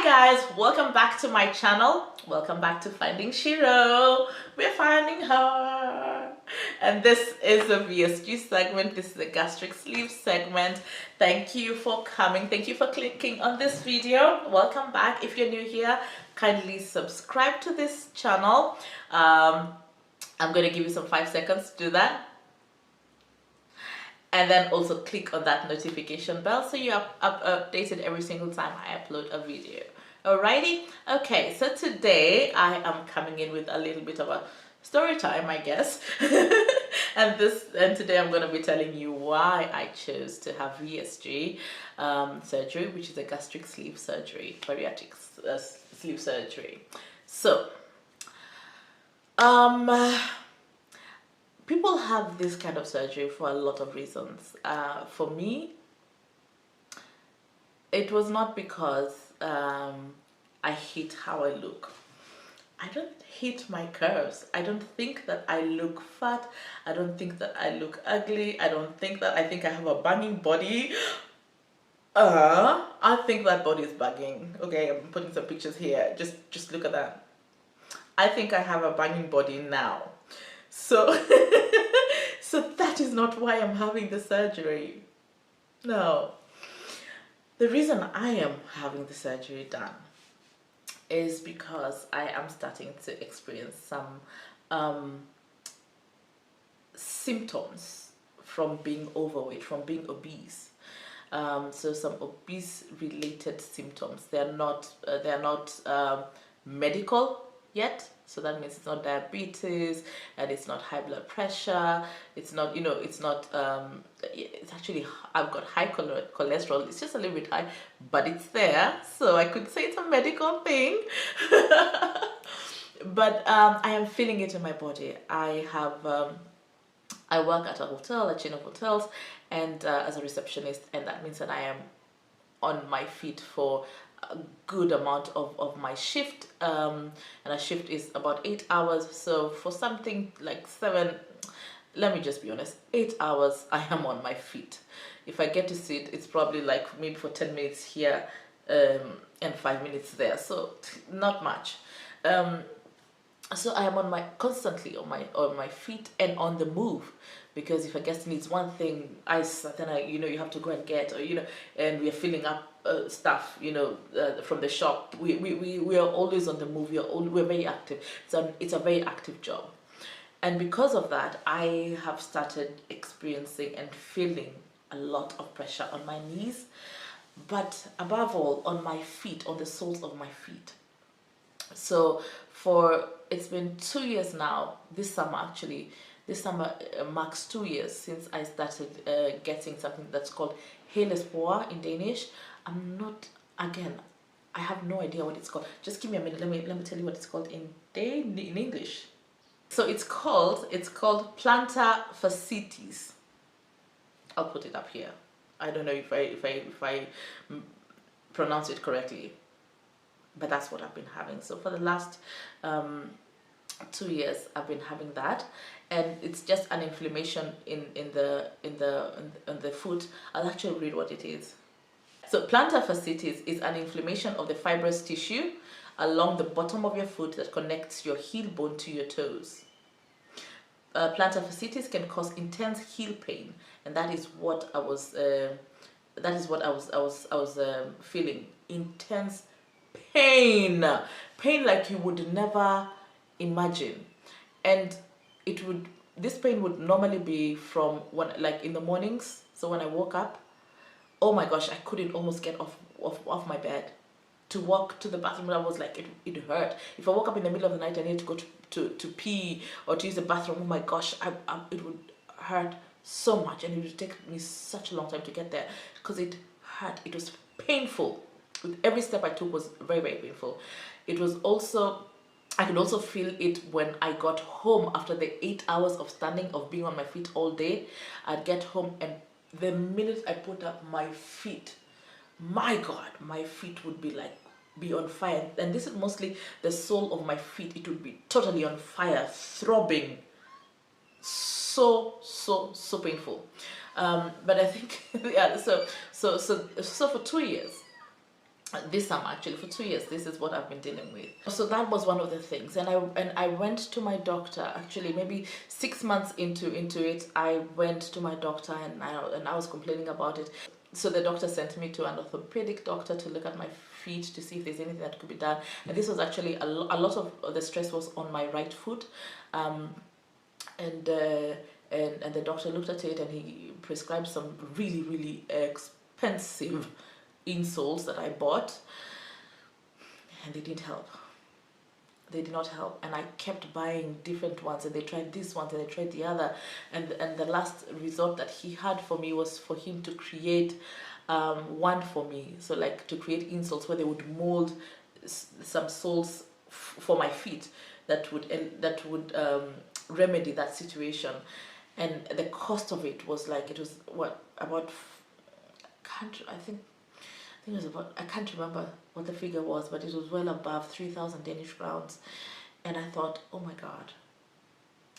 Hi guys, welcome back to my channel. Welcome back to Finding Shiro. We're finding her. And this is a VSG segment. This is a gastric sleeve segment. Thank you for coming. Thank you for clicking on this video. Welcome back. If you're new here, kindly subscribe to this channel. I'm going to give you some 5 seconds to do that. And then also click on that notification bell so you're updated every single time I upload a video. Alrighty, okay, so today I am coming in with a little bit of a story time, I guess. and today I'm going to be telling you why I chose to have VSG surgery, which is a gastric sleeve surgery, bariatric sleeve surgery. So people have this kind of surgery for a lot of reasons. For me, it was not because I hate how I look. I don't hate my curves. I don't think that I look fat. I don't think that I look ugly. I think I have a banging body. I think that body is banging. Okay, I'm putting some pictures here. Just look at that. I think I have a banging body now. So, so that is not why I'm having the surgery. No. The reason I am having the surgery done is because I am starting to experience some symptoms from being overweight, from being obese. So some obese related symptoms. They're not medical yet, so that means it's not diabetes and it's not high blood pressure. It's not, it's not it's actually, I've got high cholesterol. It's just a little bit high, but it's there, so I could say it's a medical thing. But I am feeling it in my body. I work at a hotel, a chain of hotels, and as a receptionist, and that means that I am on my feet for a good amount of my shift, and a shift is about 8 hours. So for something like 7, let me just be honest, 8 hours I am on my feet. If I get to sit, it's probably like maybe for 10 minutes here and 5 minutes there, so not much. So I am constantly on my feet and on the move, because if a guest needs one thing, then you have to go and get, or and we are filling up stuff, from the shop. We are always on the move. We're very active. It's a very active job, and because of that, I have started experiencing and feeling a lot of pressure on my knees, but above all on my feet, on the soles of my feet. So it's been 2 years now. This summer marks 2 years since I started getting something that's called helespoir in Danish. I have no idea what it's called. Just give me a minute. Let me tell you what it's called in English. So it's called plantar fasciitis. I'll put it up here. I don't know if I pronounce it correctly, but that's what I've been having. So for the last 2 years I've been having that, and it's just an inflammation in the foot. I'll actually read what it is. So plantar fasciitis is an inflammation of the fibrous tissue along the bottom of your foot that connects your heel bone to your toes. Plantar fasciitis can cause intense heel pain, and that is what I was feeling. Intense pain like you would never imagine. And this pain would normally be from like in the mornings. So when I woke up, oh my gosh, I couldn't almost get off my bed to walk to the bathroom. I was like, it hurt. If I woke up in the middle of the night, I needed to go to pee or to use the bathroom, oh my gosh, it would hurt so much, and it would take me such a long time to get there because it hurt. It was painful. With every step I took was very, very painful. It was also, I could also feel it when I got home after the 8 hours of standing, of being on my feet all day. I'd get home, and the minute I put up my feet, my God, my feet would be on fire. And this is mostly the sole of my feet. It would be totally on fire, throbbing. So painful. But I think, yeah, so for 2 years this summer, actually for 2 years. This is what I've been dealing with. So that was one of the things, and I went to my doctor. Actually, maybe 6 months into it, I went to my doctor, and I was complaining about it. So the doctor sent me to an orthopedic doctor to look at my feet to see if there's anything that could be done. And this was actually a lot of the stress was on my right foot, and the doctor looked at it and he prescribed some really expensive insoles that I bought, and they didn't help. They did not help, and I kept buying different ones, and they tried this one and they tried the other, and the last resort that he had for me was for him to create one for me, so like to create insoles where they would mold some soles for my feet that would remedy that situation. And the cost of it was like, it was what, about, I think it was about, I can't remember what the figure was, but it was well above 3,000 Danish crowns. And I thought, oh my God.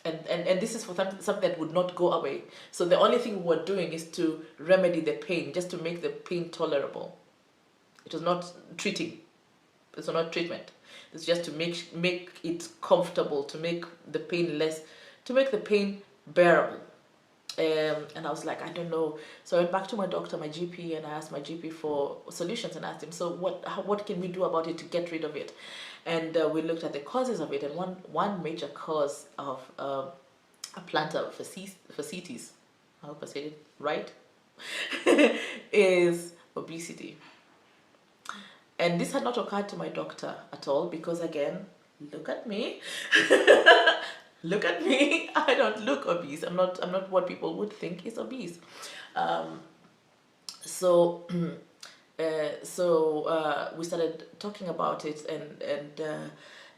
And this is for something that would not go away. So the only thing we were doing is to remedy the pain, just to make the pain tolerable. It was not treating. It's not treatment. It's just to make it comfortable, to make the pain less, to make the pain bearable. And I was like, I don't know. So I went back to my doctor, my GP, and I asked my GP for solutions, and asked him, so what can we do about it to get rid of it? And we looked at the causes of it, and one major cause of a plantar fasciitis, I hope I said it right, is obesity. And this had not occurred to my doctor at all, because again, look at me. Look at me. I don't look obese. I'm not what people would think is obese. So we started talking about it,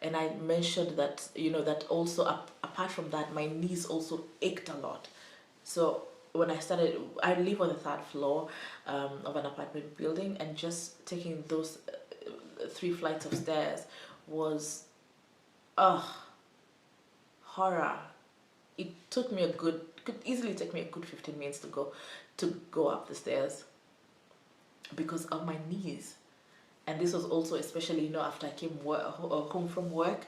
and I mentioned that, that also apart from that, my knees also ached a lot. So when I live on the 3rd floor of an apartment building, and just taking those 3 flights of stairs was horror. It took me could easily take me a good 15 minutes to go up the stairs because of my knees. And this was also especially, after I came home from work,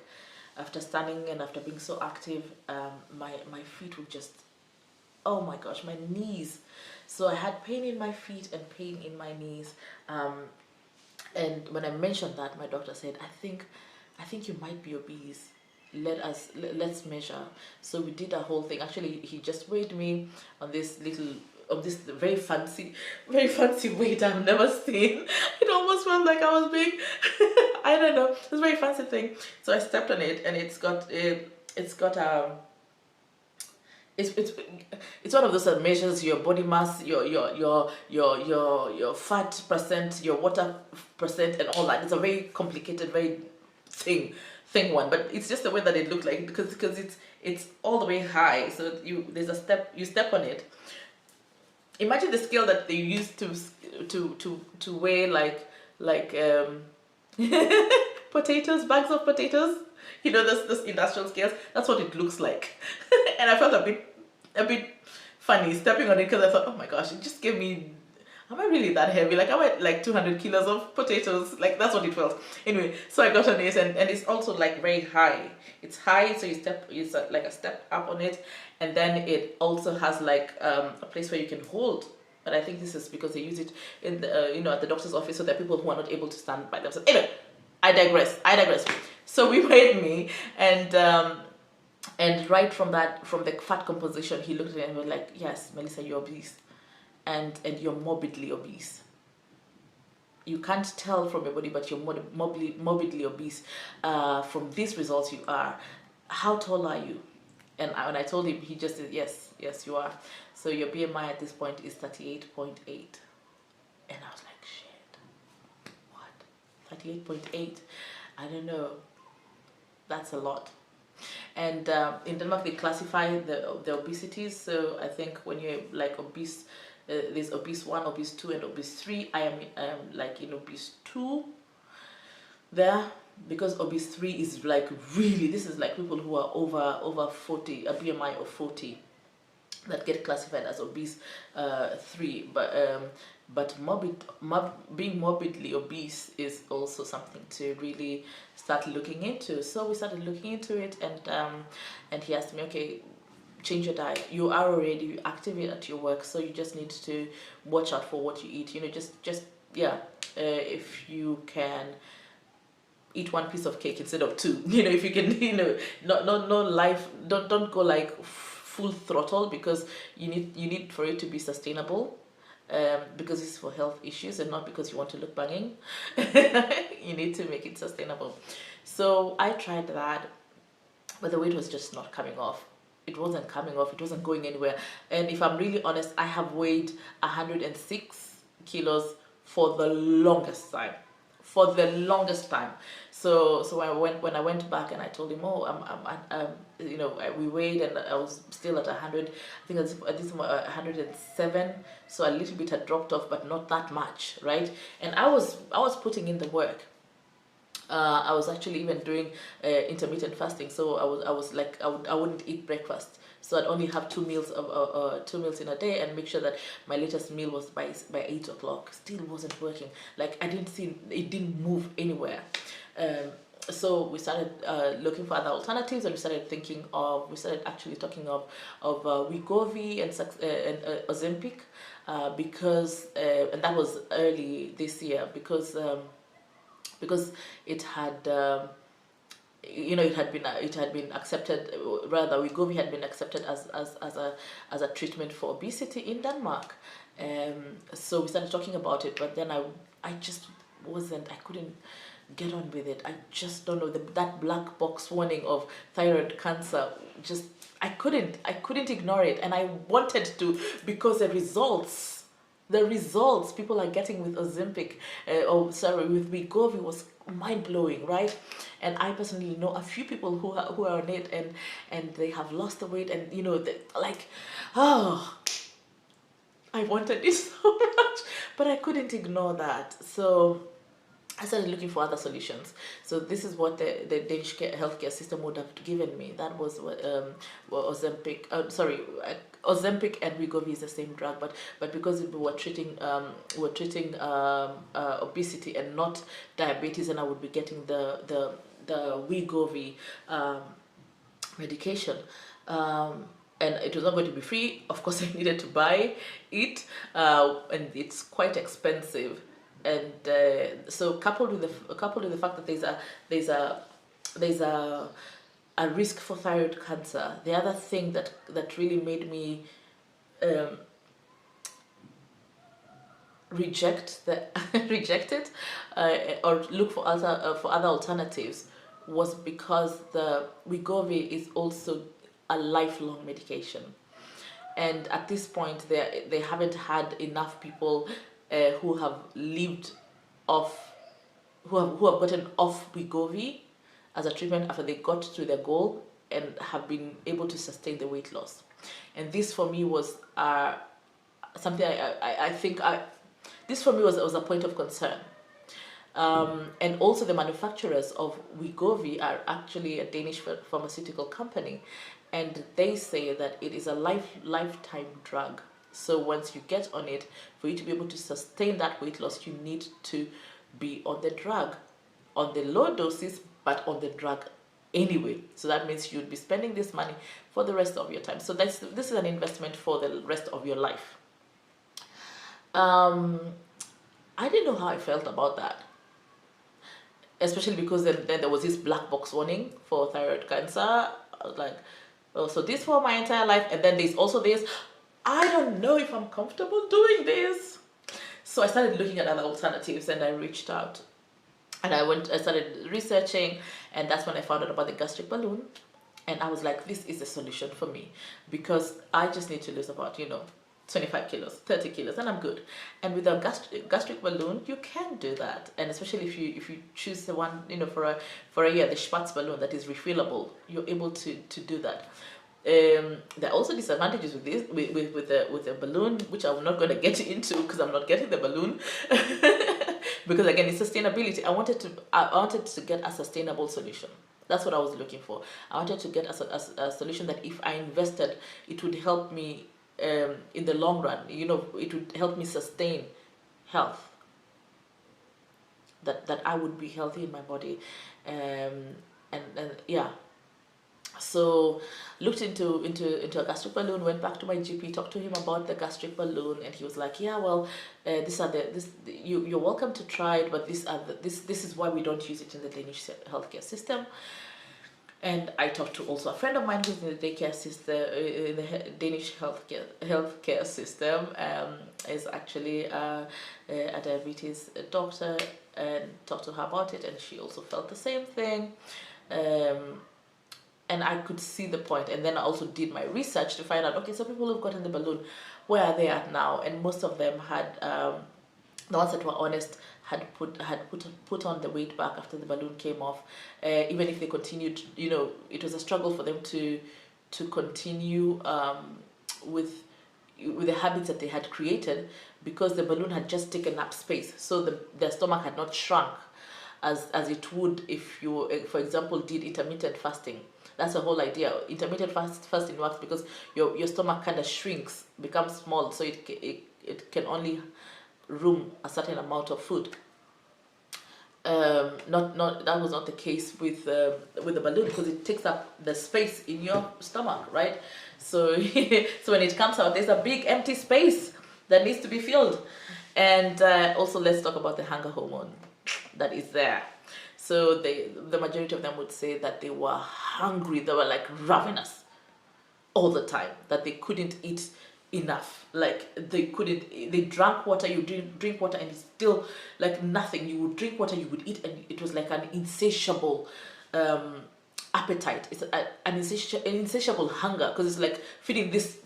after standing and after being so active, my feet would just, oh my gosh, my knees. So I had pain in my feet and pain in my knees. And when I mentioned that, my doctor said, I think you might be obese. Let's measure. So we did a whole thing. Actually, he just weighed me on this very fancy weight I've never seen. It almost felt like I was being I don't know, it's a very fancy thing. So I stepped on it, and it's one of those that measures your body mass, your fat percent, your water percent, and all that. It's a very complicated, very thing one, but it's just the way that it looked like, because it's all the way high. So there's a step, you step on it. Imagine the scale that they use to weigh like potatoes, bags of potatoes. Those industrial scales. That's what it looks like. And I felt a bit funny stepping on it, because I thought, oh my gosh, it just gave me, am I really that heavy? Like, am I like 200 kilos of potatoes? Like, that's what it felt. Anyway, so I got on it, and it's also like very high. It's high, so it's like a step up on it, and then it also has like a place where you can hold. But I think this is because they use it in the, at the doctor's office, so there are people who are not able to stand by themselves. Anyway, I digress. So we weighed me, and right from the fat composition, he looked at it and was like, yes, Melissa, you're obese. And you're morbidly obese. You can't tell from your body, but you're morbidly obese. From these results, you are. How tall are you? And when I told him, he just said, yes, you are. So your BMI at this point is 38.8. And I was like, shit, what? 38.8? I don't know. That's a lot. And in Denmark, they classify the obesities. So I think when you're like obese, there's obese 1, obese 2, and obese 3. I am like in obese 2 there, because obese 3 is like really, this is like people who are over 40, a BMI of 40, that get classified as obese 3. But but being morbidly obese is also something to really start looking into. So we started looking into it, and he asked me, okay, change your diet. You are already active at your work, so you just need to watch out for what you eat. Just yeah, if you can eat one piece of cake instead of two. If you can, no life. Don't go like full throttle, because you need for it to be sustainable. Because it's for health issues and not because you want to look banging. You need to make it sustainable. So I tried that, but the weight was just not coming off. It wasn't coming off. It wasn't going anywhere. And if I'm really honest, I have weighed 106 kilos for the longest time. For the longest time. So when I went back and I told him, oh, we weighed and I was still at 100. I think at this moment 107. So a little bit had dropped off, but not that much, right? And I was putting in the work. I was actually even doing intermittent fasting. So I was like, I wouldn't eat breakfast. So I'd only have two meals in a day, and make sure that my latest meal was by 8 o'clock. Still wasn't working. Like, I didn't see it, didn't move anywhere. So we started looking for other alternatives, and we started actually talking of Wegovy and Ozempic, because and that was early this year, because it had it had been accepted, rather Wegovy had been accepted as a treatment for obesity in Denmark. So we started talking about it, but then I just I couldn't get on with it. I just don't know, that black box warning of thyroid cancer, just I couldn't ignore it, and I wanted to, because the results people are getting with Ozempic, with Wegovy, was mind-blowing, right? And I personally know a few people who are on it, and they have lost the weight, and I wanted it so much, but I couldn't ignore that. So I started looking for other solutions. So this is what the Danish healthcare system would have given me. That was Ozempic. Ozempic and Wegovy is the same drug, but because we were treating obesity and not diabetes, and I would be getting the Wegovy medication. And it was not going to be free. Of course, I needed to buy it, and it's quite expensive. And so coupled with the fact that there's a risk for thyroid cancer, the other thing that really made me reject it, or look for other alternatives, was because the Wegovy is also a lifelong medication, and at this point they haven't had enough people who have lived off, who have gotten off Wegovy as a treatment after they got to their goal and have been able to sustain the weight loss. And this for me was something this for me was a point of concern. And also the manufacturers of Wegovy are actually a Danish pharmaceutical company, and they say that it is a lifetime drug. So once you get on it, for you to be able to sustain that weight loss, you need to be on the drug, on the low doses, but on the drug anyway. So that means you'll be spending this money for the rest of your time. So this is an investment for the rest of your life. I didn't know how I felt about that, especially because then there was this black box warning for thyroid cancer. I was like, oh, so this for my entire life, and then there's also this. I don't know if I'm comfortable doing this. So I started looking at other alternatives, and I reached out, and I started researching, and that's when I found out about the gastric balloon. And I was like, this is a solution for me, because I just need to lose about 25 kilos, 30 kilos, and I'm good. And with a gastric balloon, you can do that. And especially if you choose the one, for a year, the Schwarz balloon that is refillable, you're able to do that. There are also disadvantages with this, with the balloon, which I'm not going to get into because I'm not getting the balloon. Because again, it's sustainability. I wanted to get a sustainable solution. That's what I was looking for. I wanted to get a solution that if I invested, it would help me in the long run. It would help me sustain health, that I would be healthy in my body. And yeah, so looked into a gastric balloon, went back to my GP, talked to him about the gastric balloon, and he was like, yeah, well, these are you're welcome to try it, but this is why we don't use it in the Danish healthcare system. And I talked to also a friend of mine who's in the daycare system, in the Danish healthcare system, is actually a diabetes doctor, and talked to her about it, and she also felt the same thing. And I could see the point. And then I also did my research to find out, okay, so people who've gotten the balloon, where are they at now? And most of them had, the ones that were honest, had put on the weight back after the balloon came off. Even if they continued, it was a struggle for them to continue with the habits that they had created, because the balloon had just taken up space. So their stomach had not shrunk as it would if you, for example, did intermittent fasting. That's the whole idea. Intermittent fasting works because your stomach kind of shrinks, becomes small, so it can only room a certain amount of food. That was not the case with the balloon, because it takes up the space in your stomach, right? So so when it comes out, there's a big empty space that needs to be filled. And also, let's talk about the hunger hormone that is there. So the majority of them would say that they were hungry, they were like ravenous all the time, that they couldn't eat enough. Like they drank water, you drink water, and it's still like nothing. You would drink water, you would eat, and it was like an insatiable appetite. It's an insatiable hunger, because it's like feeding this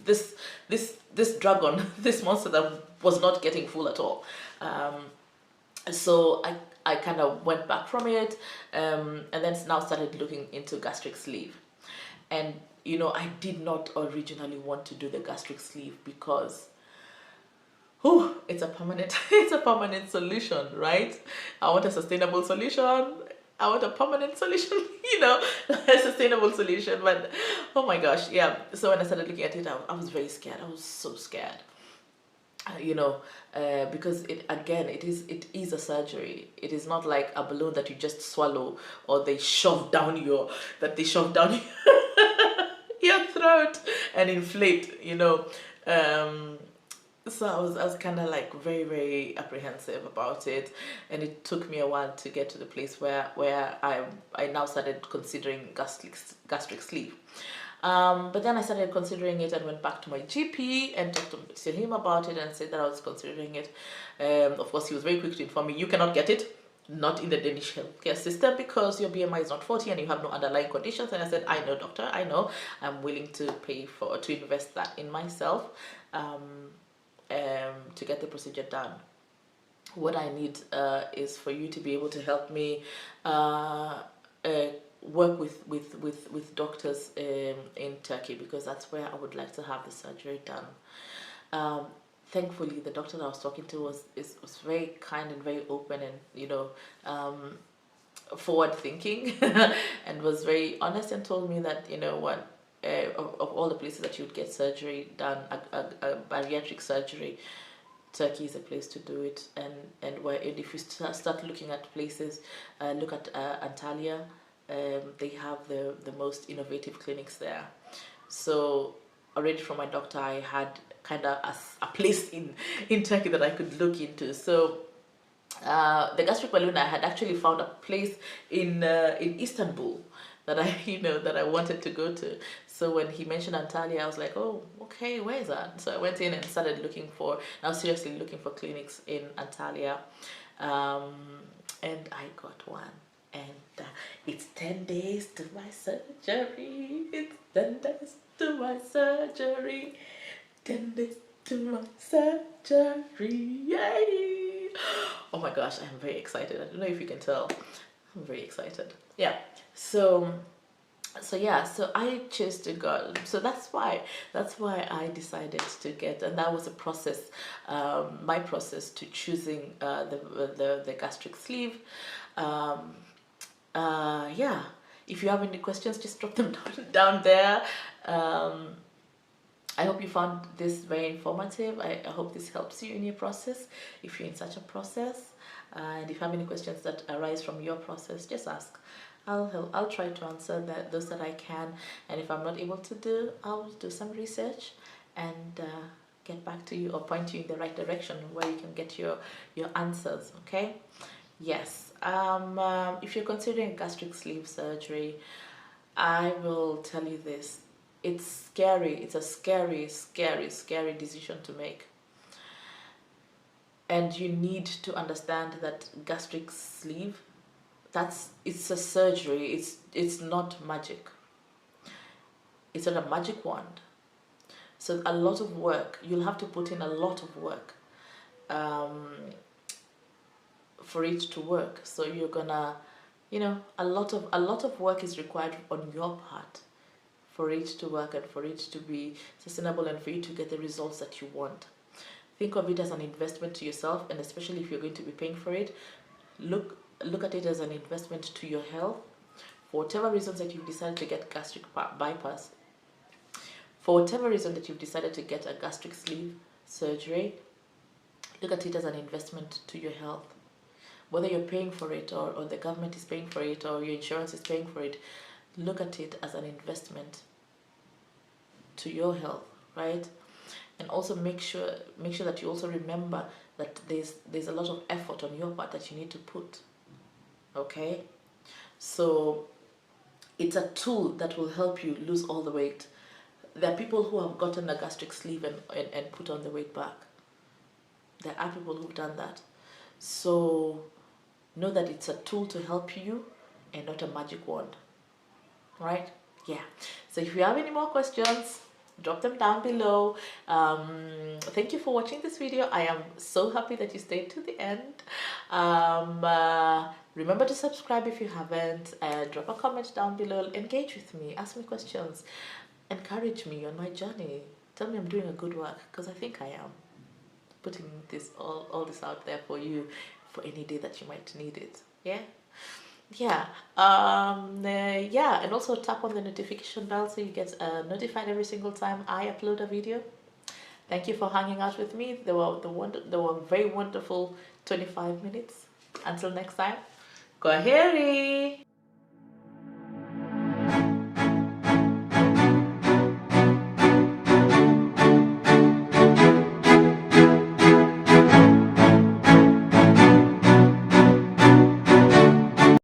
dragon, this monster that was not getting full at all. So I kind of went back from it, and then now started looking into gastric sleeve. And I did not originally want to do the gastric sleeve because it's a permanent solution, right? I want a sustainable solution. I want a permanent solution, a sustainable solution. But oh my gosh, yeah. So when I started looking at it, I was very scared. I was so scared. Because it is a surgery. It is not like a balloon that you just swallow, or they shove down your your throat and inflate. So I was kind of like very, very apprehensive about it, and it took me a while to get to the place where I now started considering gastric sleeve. But then I started considering it and went back to my GP and talked to him about it and said that I was considering it. Of course, he was very quick to inform me, you cannot get it, not in the Danish healthcare system, because your BMI is not 40 and you have no underlying conditions. And I said, I know, doctor, I know. I'm willing to pay to invest that in myself to get the procedure done. What I need is for you to be able to help me work with doctors in Turkey, because that's where I would like to have the surgery done. Thankfully, the doctor that I was talking to was very kind and very open, and forward thinking and was very honest, and told me that what, of all the places that you would get surgery done, a bariatric surgery, Turkey is a place to do it. And if you start looking at places, look at Antalya. They have the most innovative clinics there. So already from my doctor, I had kind of a place in Turkey that I could look into. So the gastric balloon, I had actually found a place in Istanbul that I wanted to go to. So when he mentioned Antalya, I was like, oh, okay, where is that? So I went in and started seriously looking for clinics in Antalya, and I got one. And it's 10 days to my surgery. It's 10 days to my surgery. 10 days to my surgery. Yay! Oh my gosh, I'm very excited. I don't know if you can tell. I'm very excited. Yeah. So I chose to go. So that's why I decided to get, and that was a process, my process to choosing the gastric sleeve. If you have any questions, just drop them down there. I hope you found this very informative. I hope this helps you in your process if you're in such a process. And if you have any questions that arise from your process, just ask. I'll try to answer those that I can. And if I'm not able to do, I'll do some research and get back to you or point you in the right direction where you can get your answers. Okay. Yes. If you're considering gastric sleeve surgery, I will tell you this. It's scary. It's a scary, scary, scary decision to make. And you need to understand that gastric sleeve, it's a surgery. It's not magic. It's not a magic wand. So a lot of work. You'll have to put in a lot of work for it to work. So you're gonna, a lot of work is required on your part for it to work and for it to be sustainable and for you to get the results that you want. Think of it as an investment to yourself, and especially if you're going to be paying for it, look at it as an investment to your health. For whatever reasons that you've decided to get gastric bypass, for whatever reason that you've decided to get a gastric sleeve surgery, look at it as an investment to your health. Whether you're paying for it or the government is paying for it or your insurance is paying for it, look at it as an investment to your health, right? And also make sure that you also remember that there's a lot of effort on your part that you need to put. Okay? So it's a tool that will help you lose all the weight. There are people who have gotten a gastric sleeve and put on the weight back. There are people who've done that. So know that it's a tool to help you and not a magic wand. Right? Yeah. So if you have any more questions, drop them down below. Thank you for watching this video. I am so happy that you stayed to the end. Remember to subscribe if you haven't, and drop a comment down below. Engage with me, ask me questions, encourage me on my journey. Tell me I'm doing a good work, because I think I am. Putting this all this out there for you for any day that you might need it. Yeah. And also tap on the notification bell so you get notified every single time I upload a video. Thank you for hanging out with me. They were very wonderful 25 minutes. Until next time, kwaheri.